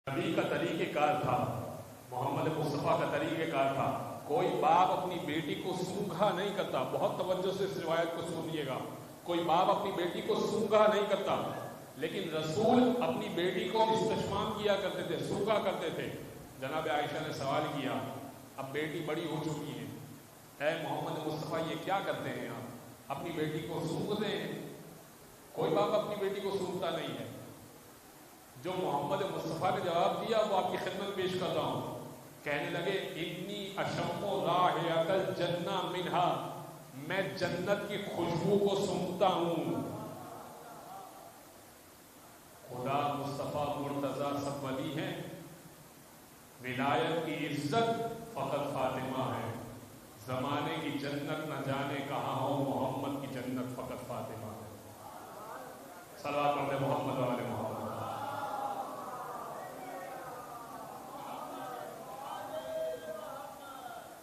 نبی کا طریقہ کار تھا، محمد مصطفیٰ کا طریقہ کار تھا، کوئی باپ اپنی بیٹی کو سونگھا نہیں کرتا. بہت توجہ سے اس روایت کو سنیے گا. کوئی باپ اپنی بیٹی کو سونگھا نہیں کرتا، لیکن رسول اپنی بیٹی کو استشمام کیا کرتے تھے، سونگھا کرتے تھے. جناب عائشہ نے سوال کیا، اب بیٹی بڑی ہو چکی ہے، اے محمد مصطفیٰ یہ کیا کرتے ہیں آپ؟ اپنی بیٹی کو سونگھتے ہیں. کوئی باپ اپنی بیٹی کو سونگھتا نہیں ہے. جو محمد مصطفیٰ نے جواب دیا وہ آپ کی خدمت پیش کر رہا ہوں. کہنے لگے انی اشم رائحۃ الجنہ منہا، میں جنت کی خوشبو کو سونگھتا ہوں. خدا مصطفیٰ مرتضیٰ سب ولی ہیں. ولایت کی عزت